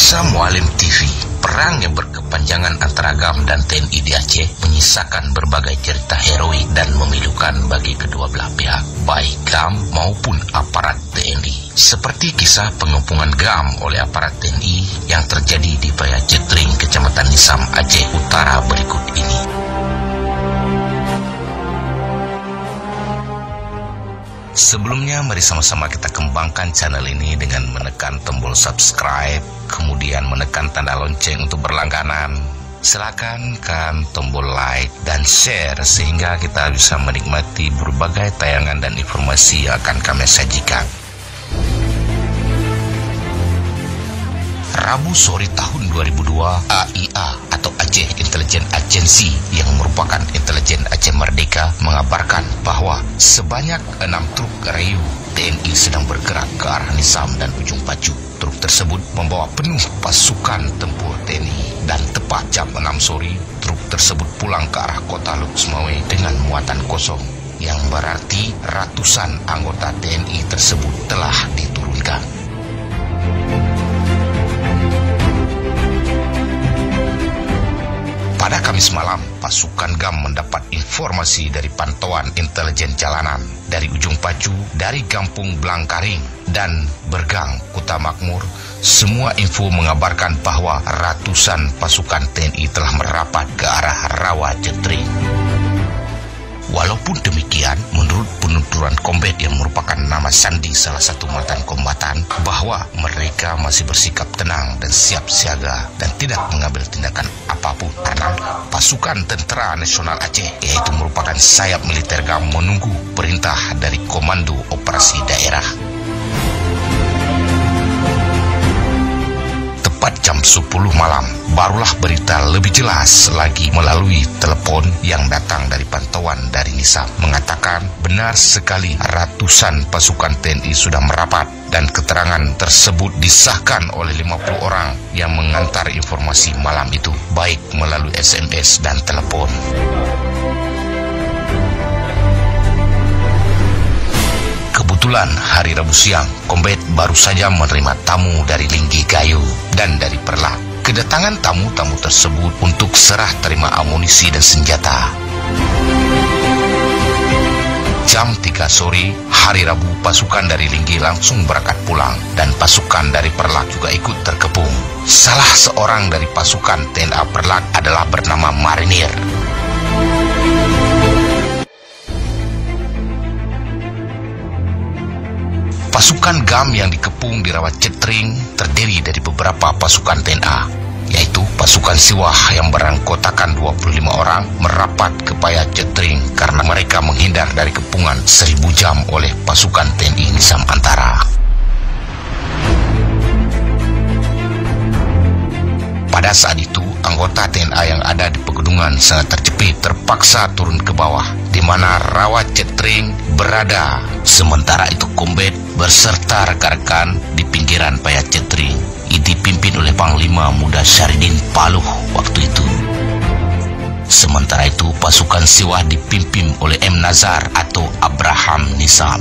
Pemirsa Mualim TV, perang yang berkepanjangan antara GAM dan TNI di Aceh menyisakan berbagai cerita heroik dan memilukan bagi kedua belah pihak, baik GAM maupun aparat TNI. Seperti kisah pengepungan GAM oleh aparat TNI yang terjadi di Paya Cetring, Kecamatan Nisam, Aceh Utara berikut ini. Sebelumnya, mari sama-sama kita kembangkan channel ini dengan menekan tombol subscribe, kemudian menekan tanda lonceng untuk berlangganan. Silakan tekan tombol like dan share sehingga kita bisa menikmati berbagai tayangan dan informasi yang akan kami sajikan. Rabu sore tahun 2002, AIA atau Aceh Intelligence Agency yang merupakan intelijen Aceh Merdeka mengabarkan bahwa sebanyak 6 truk Rayu TNI sedang bergerak ke arah Nisam dan Ujung Pacu. Truk tersebut membawa penuh pasukan tempur TNI dan tepat jam 6 sore, truk tersebut pulang ke arah kota Luk Semawe dengan muatan kosong, yang berarti ratusan anggota TNI tersebut telah diturunkan. Pada Kamis malam, pasukan GAM mendapat informasi dari pantauan intelijen jalanan dari Ujung Pacu, dari Kampung Blangkaring, dan Bergang, Kuta Makmur. Semua info mengabarkan bahwa ratusan pasukan TNI telah merapat ke arah Rawa Cetring. Walaupun demikian, menurut penuturan Kombet yang merupakan nama sandi salah satu mantan kombatan, bahwa mereka masih bersikap tenang dan siap siaga dan tidak mengambil tindakan apapun karena pasukan Tentera Nasional Aceh, yaitu merupakan sayap militer GAM, menunggu perintah dari Komando Operasi Daerah. Tepat jam 10 malam, barulah berita lebih jelas lagi melalui telepon yang datang dari pantauan dari Nisam, mengatakan benar sekali ratusan pasukan TNI sudah merapat, dan keterangan tersebut disahkan oleh 50 orang yang mengantar informasi malam itu, baik melalui SMS dan telepon. Kebetulan hari Rabu siang, Kombet baru saja menerima tamu dari Linggi Gayo dan dari Perlak. Kedatangan tamu-tamu tersebut untuk serah terima amunisi dan senjata. Jam 3 sore, hari Rabu, pasukan dari Linggi langsung berangkat pulang dan pasukan dari Perlak juga ikut terkepung. Salah seorang dari pasukan TNA Perlak adalah bernama Marinir. Pasukan GAM yang dikepung di Rawa Cetring terdiri dari beberapa pasukan TNA, yaitu pasukan Siwah yang beranggotakan 25 orang merapat ke Paya Cetring karena mereka menghindar dari kepungan 1000 jam oleh pasukan TNI Nisam Antara. Pada saat itu, anggota TNA yang ada di pegunungan sangat terjepit, terpaksa turun ke bawah, di mana Rawa Cetring berada. Sementara itu Kombet berserta rekan-rekan di pinggiran Paya Cetring, dipimpin oleh Panglima Muda Syahridin Paluh waktu itu. Sementara itu pasukan Siwah dipimpin oleh M. Nazar atau Abraham Nisam.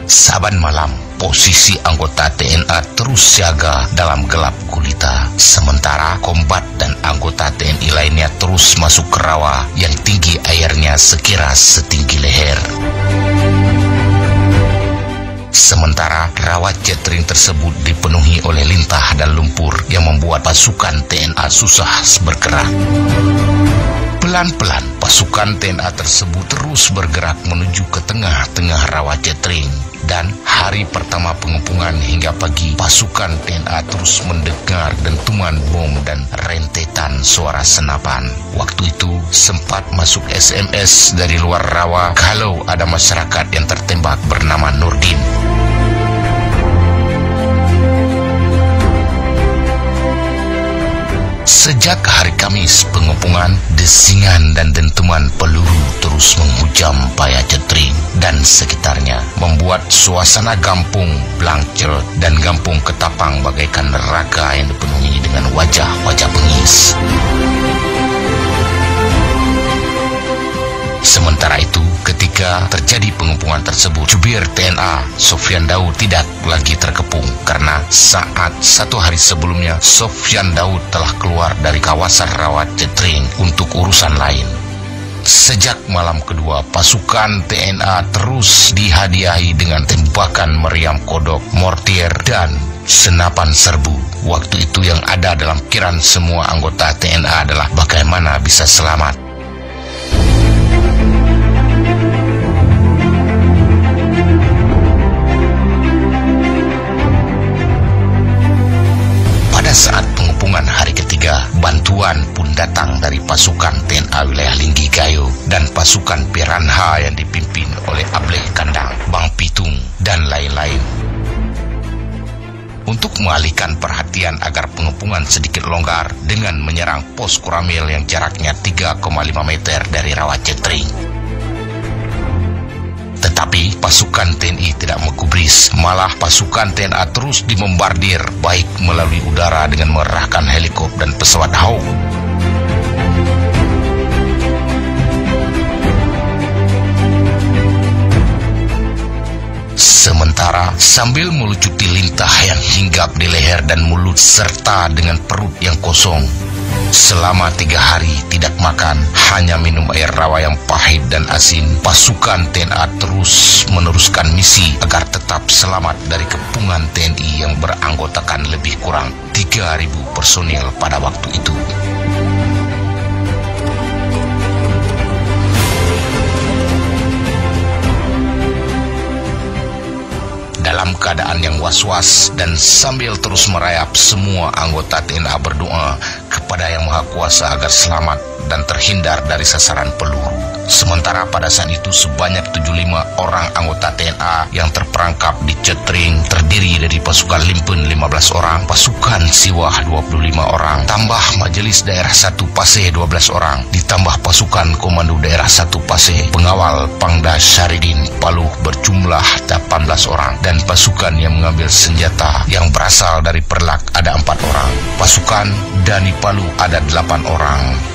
Saban malam, posisi anggota TNA terus siaga dalam gelap gulita. Sementara Kombat dan anggota TNI lainnya terus masuk ke rawa yang tinggi airnya sekira setinggi leher. Sementara Rawa Cetring tersebut dipenuhi oleh lintah dan lumpur yang membuat pasukan TNA susah bergerak. Pelan-pelan pasukan TNA tersebut terus bergerak menuju ke tengah-tengah Rawa Cetring. Dan hari pertama pengepungan hingga pagi, pasukan TNA terus mendengar dentuman bom dan rentetan suara senapan. Waktu itu sempat masuk SMS dari luar rawa kalau ada masyarakat yang tertembak bernama Nurdin. Sejak hari Kamis pengepungan, desingan dan dentuman peluru terus menghujam Paya Cetring dan sekitarnya, membuat suasana Kampung Blangcer dan Kampung Ketapang bagaikan neraka yang dipenuhi dengan wajah-wajah bengis. Sementara itu, ketika terjadi pengepungan tersebut, jubir TNA Sofyan Daud tidak lagi terkepung karena saat 1 hari sebelumnya Sofyan Daud telah keluar dari kawasan Rawajentring untuk urusan lain. Sejak malam kedua, pasukan TNA terus dihadiahi dengan tembakan meriam kodok, mortir, dan senapan serbu. Waktu itu yang ada dalam pikiran semua anggota TNA adalah bagaimana bisa selamat. Saat pengepungan hari ketiga, bantuan pun datang dari pasukan TNA wilayah Linggi Gayo dan pasukan Piranha yang dipimpin oleh Ableh Kandang, Bang Pitung, dan lain-lain. Untuk mengalihkan perhatian agar pengepungan sedikit longgar dengan menyerang pos Koramil yang jaraknya 3,5 meter dari Rawajentring. Tetapi pasukan TNI tidak menggubris, malah pasukan TNA terus dimombardir baik melalui udara dengan mengerahkan helikopter dan pesawat Hawk. Sementara sambil melucuti lintah yang hinggap di leher dan mulut serta dengan perut yang kosong, selama 3 hari tidak makan, hanya minum air rawa yang pahit dan asin, pasukan TNA terus meneruskan misi agar tetap selamat dari kepungan TNI yang beranggotakan lebih kurang 3.000 personil pada waktu itu. Dalam keadaan yang was-was dan sambil terus merayap, semua anggota TNA berdoa kepada Yang Maha Kuasa agar selamat dan terhindar dari sasaran peluru. Sementara pada saat itu sebanyak 75 orang anggota TNA yang terperangkap di Cetring, terdiri dari pasukan Limpen 15 orang, pasukan Siwah 25 orang, tambah Majelis Daerah 1 Paseh 12 orang, ditambah pasukan Komando Daerah 1 Paseh, pengawal Pangda Syaridin Paluh berjumlah 18 orang, dan pasukan yang mengambil senjata yang berasal dari Perlak ada 4 orang. Pasukan Dani Paluh ada 8 orang.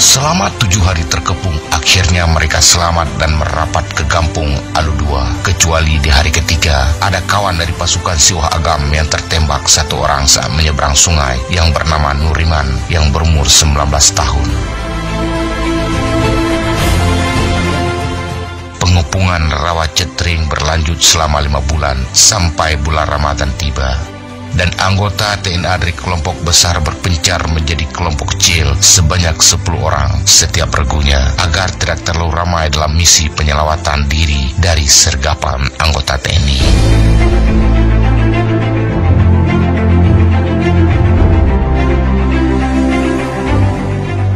Selama 7 hari terkepung, akhirnya mereka selamat dan merapat ke Gampung Alu 2. Kecuali di hari ketiga, ada kawan dari pasukan Siwah Agam yang tertembak 1 orang saat menyeberang sungai yang bernama Nuriman yang berumur 19 tahun. Pengepungan Rawajentring berlanjut selama 5 bulan sampai bulan Ramadan tiba. Dan anggota TNA dari kelompok besar berpencar menjadi kelompok kecil sebanyak 10 orang setiap regunya agar tidak terlalu ramai dalam misi penyelawatan diri dari sergapan anggota TNI.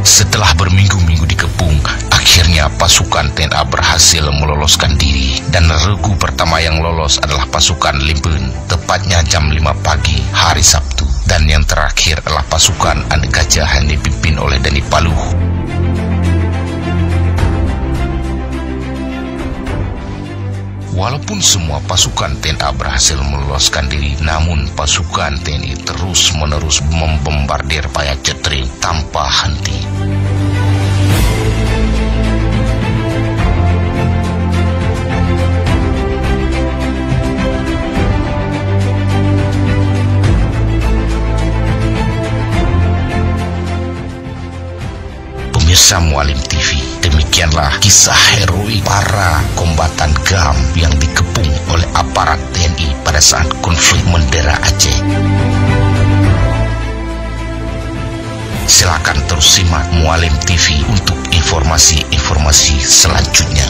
Setelah berminggu-minggu dikepung, akhirnya pasukan TNA berhasil meloloskan diri, dan regu pertama yang lolos adalah pasukan Limpen, tepatnya jam 5 pagi hari Sabtu, dan yang terakhir adalah pasukan Anak Gajah yang dipimpin oleh Dani Paluh. Walaupun semua pasukan TNA berhasil meloloskan diri, namun pasukan TNI terus-menerus membombardir Rawajentring tanpa henti. Pemirsa Mualim TV, demikianlah kisah heroik para kombatan GAM yang dikepung oleh aparat TNI pada saat konflik Mendera Aceh. Silakan terus simak Mualim TV untuk informasi-informasi selanjutnya.